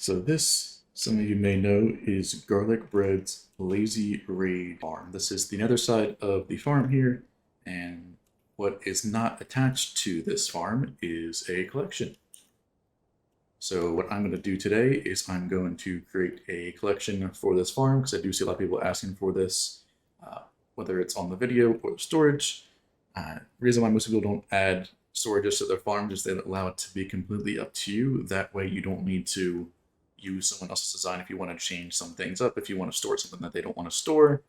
So this, some of you may know, is GaRLic Bred's Lazy Raid farm. This is the nether side of the farm here, and what is not attached to this farm is a collection. So what I'm going to do today is I'm going to create a collection for this farm, because I do see a lot of people asking for this, whether it's on the video or the storage. The reason why most people don't add storages to their farms is they allow it to be completely up to you. That way you don't need to use someone else's design if you want to change some things up, if you want to store something that they don't want to store,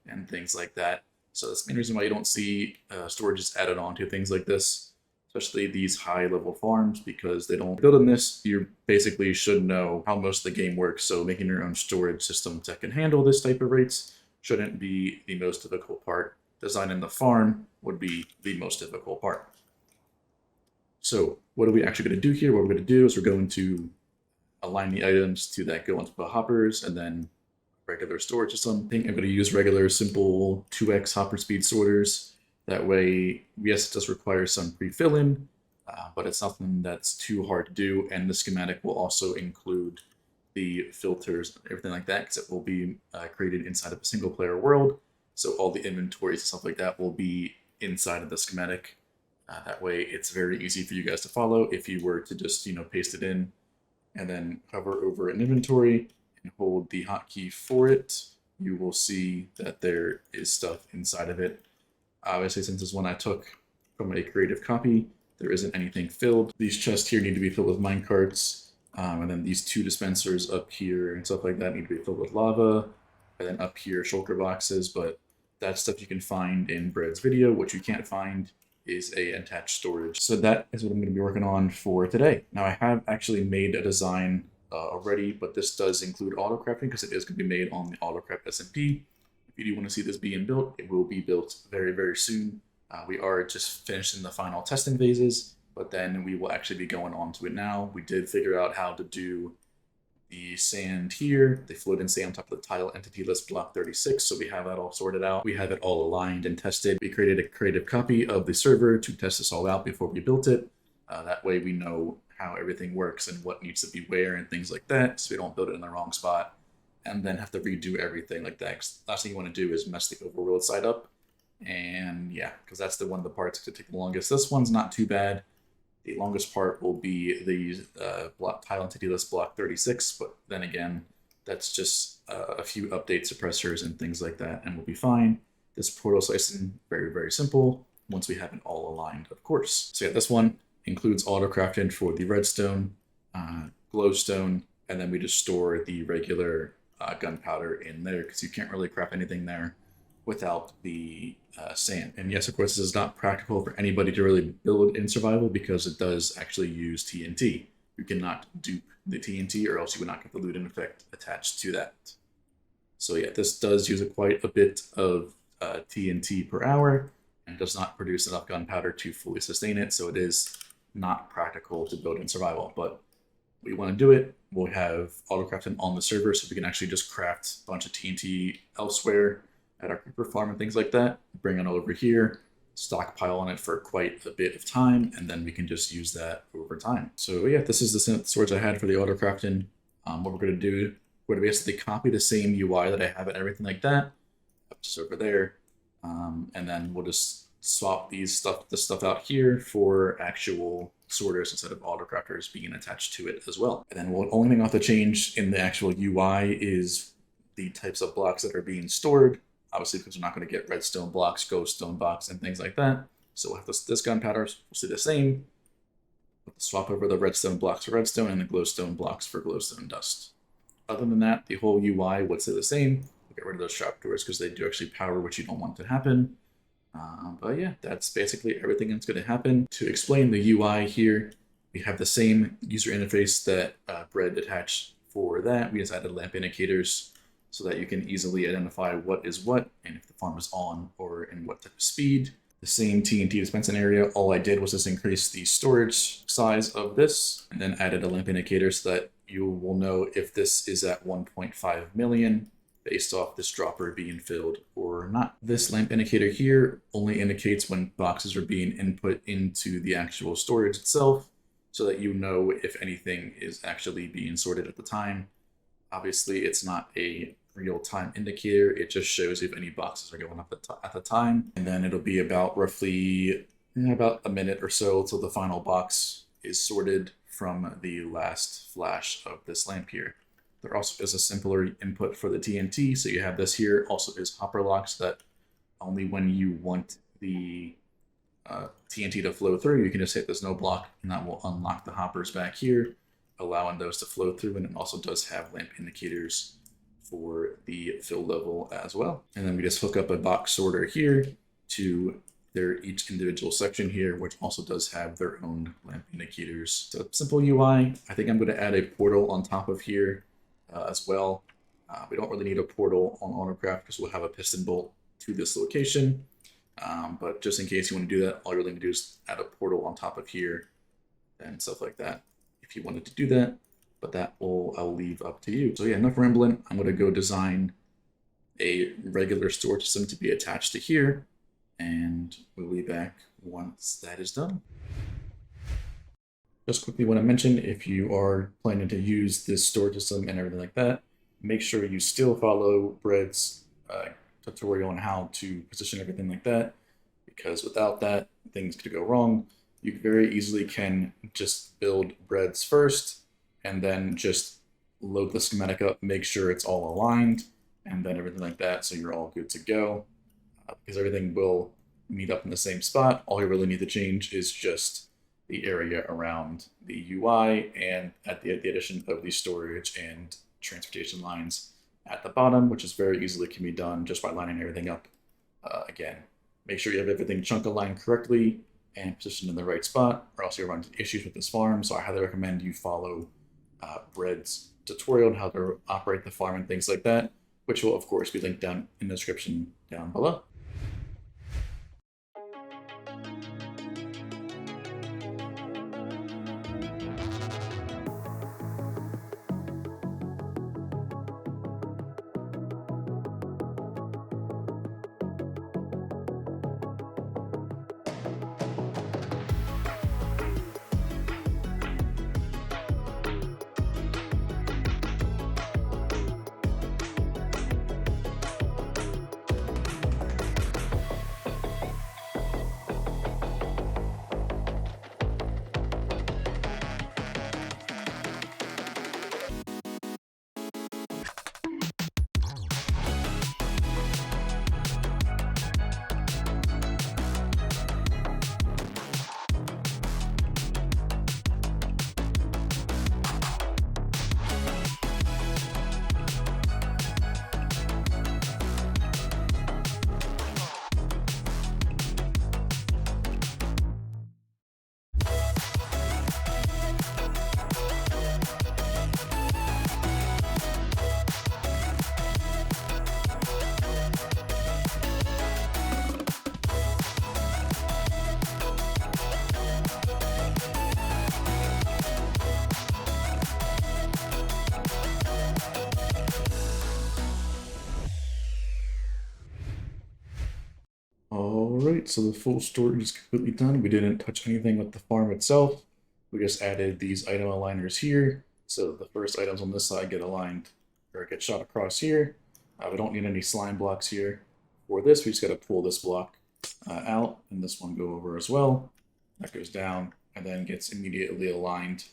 and things like that. So that's the main reason why you don't see storages added on to things like this, especially these high-level farms, because they don't build in this. You basically should know how most of the game works, so making your own storage system that can handle this type of rates shouldn't be the most difficult part. Designing the farm would be the most difficult part. So what are we actually going to do here? What we're going to do is we're going to align the items to that go into the hoppers, and then regular storage system. I think I'm going to use regular simple 2x hopper speed sorters. That way, yes, it does require some pre-filling, but it's nothing that's too hard to do. And the schematic will also include the filters and everything like that, because it will be created inside of a single player world. So all the inventories and stuff like that will be inside of the schematic. That way, it's very easy for you guys to follow. If you were to just, paste it in and then hover over an inventory and hold the hotkey for it, you will see that there is stuff inside of it. Obviously, since this one I took from a creative copy, there isn't anything filled. These chests here need to be filled with minecarts, and then these two dispensers up here and stuff like that need to be filled with lava, and then up here shulker boxes, but that's stuff you can find in Bred's video. What you can't find is a attached storage. So that is what I'm going to be working on for today. Now I have actually made a design already, but this does include autocrafting because it is going to be made on the autocraft SMP. If you do want to see this being built, it will be built very, very soon. We are just finishing the final testing phases, but then we will actually be going on to it now. We did figure out how to do the sand here, the floating sand on top of the tile entity list block 36, so we have that all sorted out. We have it all aligned and tested. We created a creative copy of the server to test this all out before we built it. That way we know how everything works and what needs to be where and things like that, so we don't build it in the wrong spot and then have to redo everything like that. Last thing you want to do is mess the overworld side up, and yeah, because that's one of the parts that take the longest. This one's not too bad. The longest part will be the block tile entity list block 36, but then again, that's just a few update suppressors and things like that, and we'll be fine. This portal slicing, very, very simple, once we have it all aligned, of course. So yeah, this one includes autocrafting for the redstone, glowstone, and then we just store the regular gunpowder in there, because you can't really craft anything there without the sand. And yes, of course, this is not practical for anybody to really build in survival, because it does actually use TNT. You cannot dupe the TNT, or else you would not get the looting effect attached to that. So yeah, this does use quite a bit of TNT per hour, and it does not produce enough gunpowder to fully sustain it, so it is not practical to build in survival. But we want to do it. We'll have autocrafting on the server, so we can actually just craft a bunch of TNT elsewhere at our creeper farm and things like that, bring it over here, stockpile on it for quite a bit of time, and then we can just use that over time. So yeah, this is the storage I had for the autocrafting. What we're going to do, we're going to basically copy the same UI that I have and everything like that, up just over there, and then we'll just swap this stuff out here for actual sorters instead of autocrafters being attached to it as well. And then the only thing I'll have to change in the actual UI is the types of blocks that are being stored. Obviously, because we're not going to get redstone blocks, glowstone blocks, and things like that. So we'll have this gunpowder will stay the same. We'll swap over the redstone blocks for redstone and the glowstone blocks for glowstone dust. Other than that, the whole UI would stay the same. We'll get rid of those trapdoors because they do actually power what you don't want to happen. But yeah, that's basically everything that's going to happen. To explain the UI here, we have the same user interface that Bred attached for that. We just added lamp indicators so that you can easily identify what is what and if the farm is on or in what type of speed. The same TNT dispensing area, all I did was just increase the storage size of this and then added a lamp indicator so that you will know if this is at 1.5 million based off this dropper being filled or not. This lamp indicator here only indicates when boxes are being input into the actual storage itself. so that you know if anything is actually being sorted at the time. Obviously, it's not a real-time indicator. It just shows if any boxes are going up at the time. And then it'll be about roughly about a minute or so till the final box is sorted from the last flash of this lamp here. There also is a simpler input for the TNT. So you have this here. Also is hopper lock, so that only when you want the TNT to flow through, you can just hit this no block, and that will unlock the hoppers back here, allowing those to flow through. And it also does have lamp indicators for the fill level as well. And then we just hook up a box sorter here to each individual section here, which also does have their own lamp indicators. So simple UI. I think I'm going to add a portal on top of here as well. We don't really need a portal on autocraft because we'll have a piston bolt to this location. But just in case you want to do that, all you're really going to do is add a portal on top of here and stuff like that if you wanted to do that. But that I'll leave up to you. So yeah, enough rambling. I'm going to go design a regular storage system to be attached to here, and we'll be back once that is done. Just quickly want to mention, if you are planning to use this storage system and everything like that, make sure you still follow Bred's tutorial on how to position everything like that, because without that, things could go wrong. You very easily can just build Bred's first, and then just load the schematic up, make sure it's all aligned, and then everything like that, so you're all good to go. Because everything will meet up in the same spot. All you really need to change is just the area around the UI and at the addition of the storage and transportation lines at the bottom, which is very easily can be done just by lining everything up. Again, make sure you have everything chunk aligned correctly and positioned in the right spot, or else you'll run into issues with this farm. So I highly recommend you follow Bred's tutorial on how to operate the farm and things like that, which will of course be linked down in the description down below. Alright, so the full storage is completely done. We didn't touch anything with the farm itself. We just added these item aligners here. So the first items on this side get aligned, or get shot across here. We don't need any slime blocks here. For this, we just got to pull this block out, and this one go over as well. That goes down, and then gets immediately aligned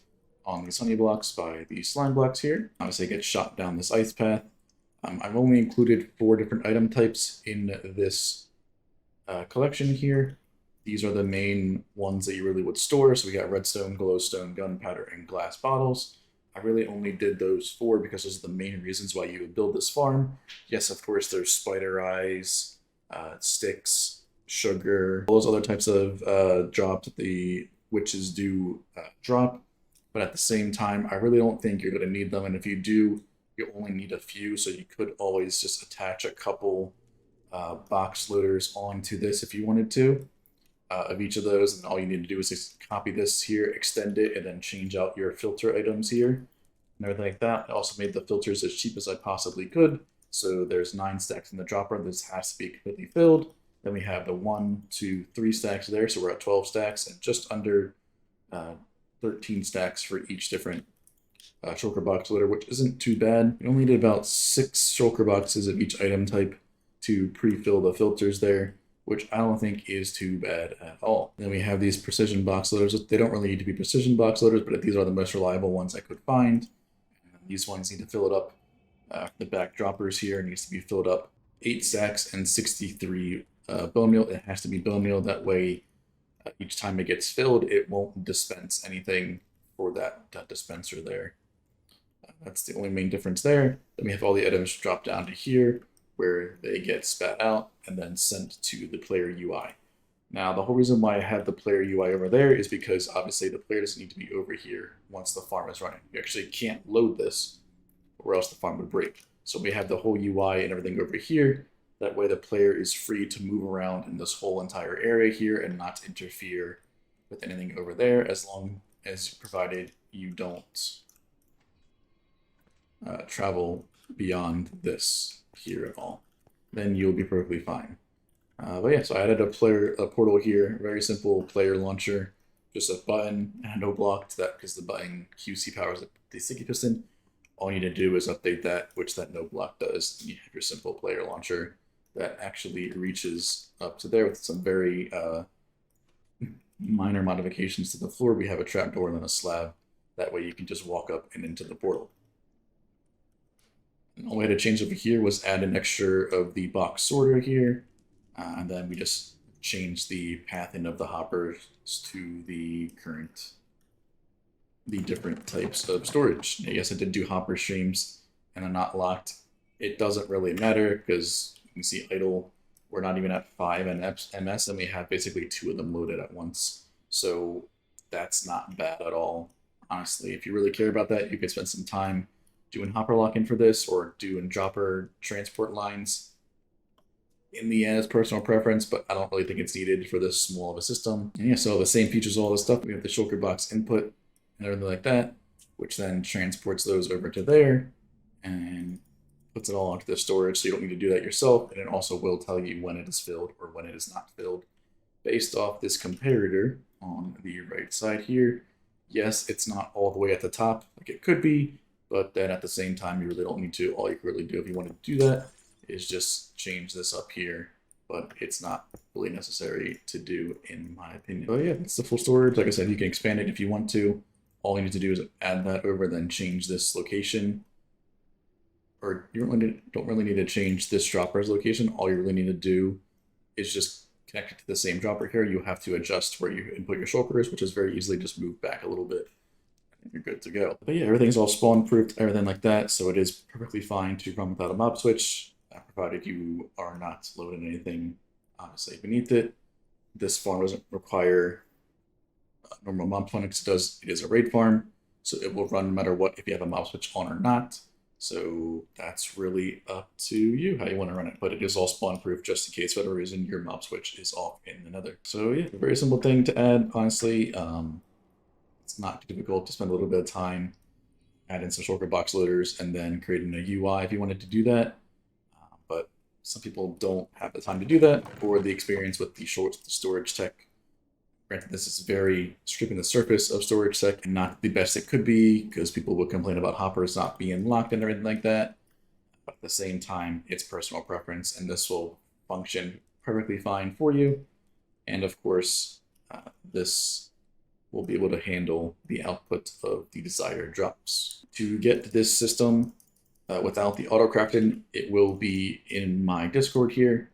on these honey blocks by these slime blocks here. Obviously, it gets shot down this ice path. I've only included 4 different item types in this collection here. These are the main ones that you really would store. So we got redstone, glowstone, gunpowder, and glass bottles. I really only did those 4 because those are the main reasons why you would build this farm. Yes, of course, there's spider eyes, sticks, sugar, all those other types of drops that the witches do drop. But at the same time, I really don't think you're going to need them. And if you do, you only need a few. So you could always just attach a couple box loaders onto this if you wanted to, of each of those, and all you need to do is just copy this here, extend it, and then change out your filter items here and everything like that. I also made the filters as cheap as I possibly could. So there's 9 stacks in the dropper. This has to be completely filled. Then we have the 1, 2, 3 stacks there, so we're at 12 stacks, and just under 13 stacks for each different shulker box loader, which isn't too bad. You only need about 6 shulker boxes of each item type to pre-fill the filters there, which I don't think is too bad at all. Then we have these precision box loaders. They don't really need to be precision box loaders, but these are the most reliable ones I could find. And these ones need to fill it up. The back droppers here needs to be filled up 8 stacks and 63 bone meal. It has to be bone meal. That way, each time it gets filled, it won't dispense anything for that dispenser there. That's the only main difference there. Then we have all the items drop down to here, where they get spat out and then sent to the player UI. Now, the whole reason why I have the player UI over there is because obviously the player doesn't need to be over here once the farm is running. You actually can't load this or else the farm would break. So we have the whole UI and everything over here. That way the player is free to move around in this whole entire area here and not interfere with anything over there, as long as provided you don't travel beyond this here at all. Then you'll be perfectly fine. But yeah, so I added a portal here, very simple player launcher, just a button and no block to that because the button QC powers the sticky piston. All you need to do is update that, which that no block does. You have your simple player launcher that actually reaches up to there with some very minor modifications to the floor. We have a trapdoor and then a slab. That way you can just walk up and into the portal. And all we had to change over here was add an extra of the box sorter here. And then we just changed the pathing of the hoppers to the different types of storage. Yes, I did do hopper streams and I'm not locked. It doesn't really matter because you can see idle. We're not even at 5 MS and we have basically 2 of them loaded at once. So that's not bad at all. Honestly, if you really care about that, you could spend some time doing hopper locking for this or doing dropper transport lines. In the end, it's personal preference, but I don't really think it's needed for this small of a system. And yeah, so the same features, all this stuff. We have the shulker box input and everything like that, which then transports those over to there and puts it all onto the storage, so you don't need to do that yourself. And it also will tell you when it is filled or when it is not filled based off this comparator on the right side here. Yes, it's not all the way at the top like it could be, but then at the same time, you really don't need to. All you can really do if you want to do that is just change this up here, but it's not really necessary to do in my opinion. But yeah, it's the full storage. Like I said, you can expand it if you want to. All you need to do is add that over, then change this location. Or you don't really need to change this dropper's location. All you really need to do is just connect it to the same dropper here. You have to adjust where you input your shulkers, which is very easily just moved back a little bit. You're good to go. But yeah, everything's all spawn proofed, everything like that, so it is perfectly fine to run without a mob switch, provided you are not loading anything obviously beneath it. This farm doesn't require normal mob phonics. It is a raid farm, so it will run no matter what if you have a mob switch on or not. So that's really up to you how you want to run it, but it is all spawn proof just in case for whatever reason your mob switch is off in another. So yeah, a very simple thing to add, honestly. It's not too difficult to spend a little bit of time adding some shulker box loaders and then creating a UI if you wanted to do that. But some people don't have the time to do that or the experience with the storage tech. Granted, this is very stripping the surface of storage tech and not the best it could be because people will complain about hoppers not being locked and everything like that. But at the same time, it's personal preference and this will function perfectly fine for you. And of course, this will be able to handle the output of the desired drops. To get this system without the autocrafting, it will be in my Discord here.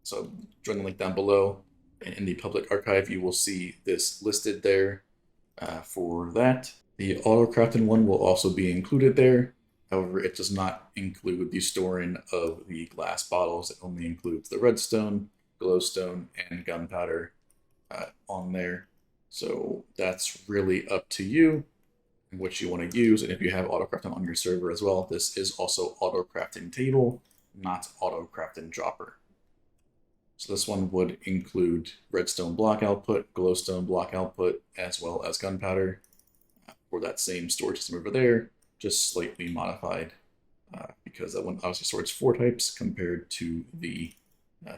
So join the link down below. And in the public archive, you will see this listed there for that. The autocrafting one will also be included there. However, it does not include the storing of the glass bottles. It only includes the redstone, glowstone, and gunpowder on there. So that's really up to you and what you want to use. And if you have autocrafting on your server as well, this is also autocrafting table, not autocrafting dropper. So this one would include redstone block output, glowstone block output, as well as gunpowder for that same storage system over there, just slightly modified because that one obviously stores 4 types compared to the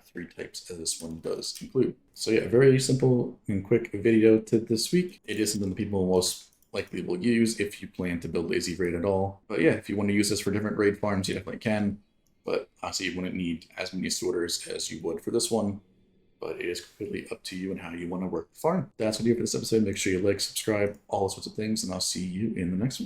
3 types as this one does include. So yeah, very simple and quick video to this week. It is something that people most likely will use if you plan to build lazy raid at all. But yeah, if you want to use this for different raid farms, you definitely can. But obviously you wouldn't need as many sorters as you would for this one. But it is completely up to you and how you want to work the farm. That's what I do for this episode. Make sure you like, subscribe, all sorts of things, and I'll see you in the next one.